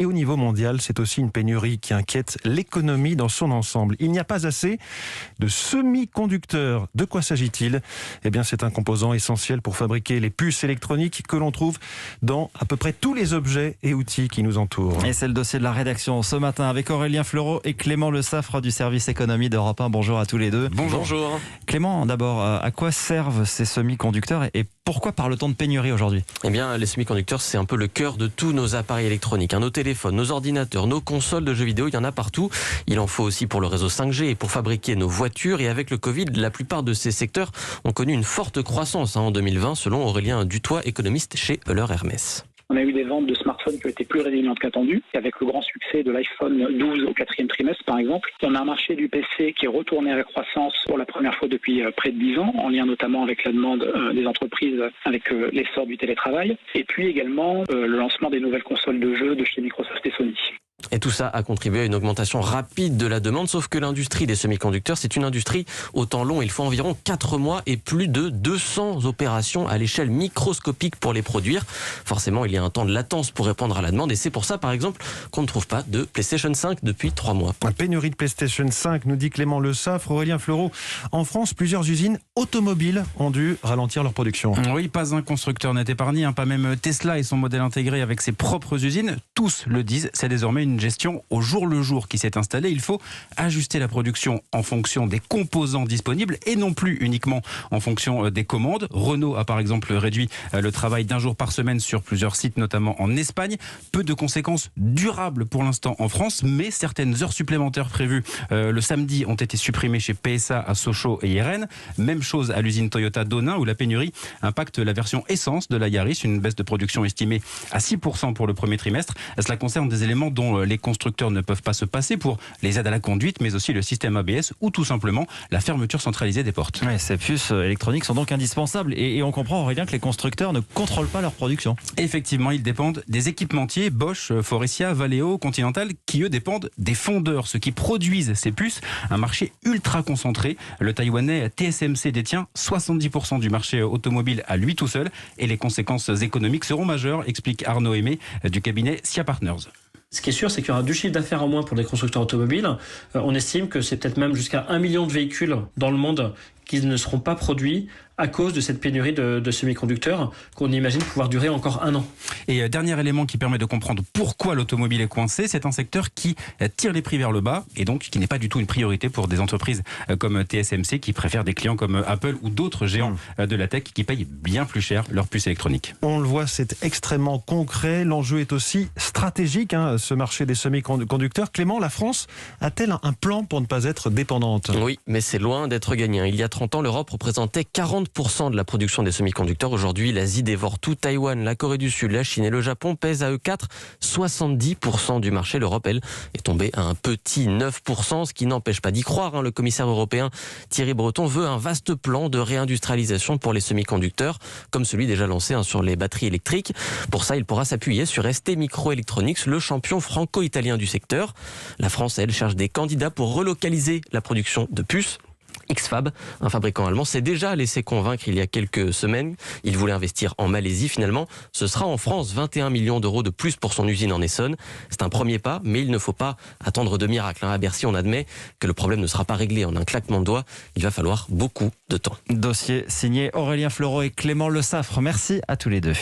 et au niveau mondial, c'est aussi une pénurie qui inquiète l'économie dans son ensemble. Il n'y a pas assez de semi-conducteurs. De quoi s'agit-il ? Eh bien, c'est un composant essentiel pour fabriquer les puces électroniques que l'on trouve dans à peu près tous les objets et outils qui nous entourent. Et c'est le dossier de la rédaction ce matin avec Aurélien Fleureau et Clément Le Saffre du service économie d'Europe 1. Bonjour à tous les deux. Bonjour. Clément, d'abord, à quoi servent ces semi-conducteurs et pourquoi parle-t-on de pénurie aujourd'hui ? Eh bien, les semi-conducteurs, c'est un peu le cœur de tous nos appareils électroniques. Nos téléphones, nos ordinateurs, nos consoles de jeux vidéo, il y en a partout. Il en faut aussi pour le réseau 5G et pour fabriquer nos voitures. Et avec le Covid, la plupart de ces secteurs ont connu une forte croissance en 2020, selon Aurélien Dutoit, économiste chez Euler Hermès. On a eu des ventes de smartphones qui ont été plus résilientes qu'attendues, avec le grand succès de l'iPhone 12 au 4e trimestre par exemple. On a un marché du PC qui est retourné à la croissance pour la première fois depuis près de 10 ans, en lien notamment avec la demande des entreprises, avec l'essor du télétravail, et puis également le lancement des nouvelles consoles de jeux de chez Microsoft et Sony. Et tout ça a contribué à une augmentation rapide de la demande, sauf que l'industrie des semi-conducteurs, c'est une industrie au temps long. Il faut environ 4 mois et plus de 200 opérations à l'échelle microscopique pour les produire. Forcément, il y a un temps de latence pour répondre à la demande et c'est pour ça, par exemple, qu'on ne trouve pas de PlayStation 5 depuis 3 mois. Une pénurie de PlayStation 5, nous dit Clément Le Saffre. Aurélien Fleureau, en France, plusieurs usines automobiles ont dû ralentir leur production. Oui, pas un constructeur n'est épargné, pas même Tesla et son modèle intégré avec ses propres usines. Tous le disent, c'est désormais une gestion au jour le jour qui s'est installée. Il faut ajuster la production en fonction des composants disponibles et non plus uniquement en fonction des commandes. Renault a par exemple réduit le travail d'un jour par semaine sur plusieurs sites, notamment en Espagne. Peu de conséquences durables pour l'instant en France, mais certaines heures supplémentaires prévues le samedi ont été supprimées chez PSA à Sochaux et Yeren. Même chose à l'usine Toyota d'Onin où la pénurie impacte la version essence de la Yaris, une baisse de production estimée à 6% pour le premier trimestre. Cela concerne des éléments dont les constructeurs ne peuvent pas se passer pour les aides à la conduite, mais aussi le système ABS ou tout simplement la fermeture centralisée des portes. Ouais, ces puces électroniques sont donc indispensables et on comprend, Aurélien, que les constructeurs ne contrôlent pas leur production. Effectivement, ils dépendent des équipementiers Bosch, Faurecia, Valeo, Continental, qui eux dépendent des fondeurs, ceux qui produisent ces puces. Un marché ultra concentré. Le taïwanais TSMC détient 70% du marché automobile à lui tout seul et les conséquences économiques seront majeures, explique Arnaud Aimé du cabinet SIA Partners. Ce qui est sûr, c'est qu'il y aura du chiffre d'affaires en moins pour les constructeurs automobiles. On estime que c'est peut-être même jusqu'à 1 million de véhicules dans le monde qui ne seront pas produits à cause de cette pénurie de semi-conducteurs qu'on imagine pouvoir durer encore 1 an. Et dernier élément qui permet de comprendre pourquoi l'automobile est coincée, c'est un secteur qui tire les prix vers le bas et donc qui n'est pas du tout une priorité pour des entreprises comme TSMC qui préfèrent des clients comme Apple ou d'autres géants de la tech qui payent bien plus cher leurs puces électroniques. On le voit, c'est extrêmement concret. L'enjeu est aussi stratégique, ce marché des semi-conducteurs. Clément, la France a-t-elle un plan pour ne pas être dépendante ? Oui, mais c'est loin d'être gagné. Il y a 30 ans, l'Europe représentait 40% de la production des semi-conducteurs. Aujourd'hui, l'Asie dévore tout. Taïwan, la Corée du Sud, la Chine et le Japon pèsent à eux 4 70% du marché. L'Europe, elle, est tombée à un petit 9%, ce qui n'empêche pas d'y croire. Le commissaire européen Thierry Breton veut un vaste plan de réindustrialisation pour les semi-conducteurs, comme celui déjà lancé sur les batteries électriques. Pour ça, il pourra s'appuyer sur ST Microelectronics, le champion franco-italien du secteur. La France, elle, cherche des candidats pour relocaliser la production de puces. X-Fab, un fabricant allemand, s'est déjà laissé convaincre il y a quelques semaines. Il voulait investir en Malaisie. Finalement, ce sera en France 21 millions d'euros de plus pour son usine en Essonne. C'est un premier pas, mais il ne faut pas attendre de miracle. À Bercy, on admet que le problème ne sera pas réglé en un claquement de doigts. Il va falloir beaucoup de temps. Dossier signé Aurélien Fleureau et Clément Le Saffre. Merci à tous les deux.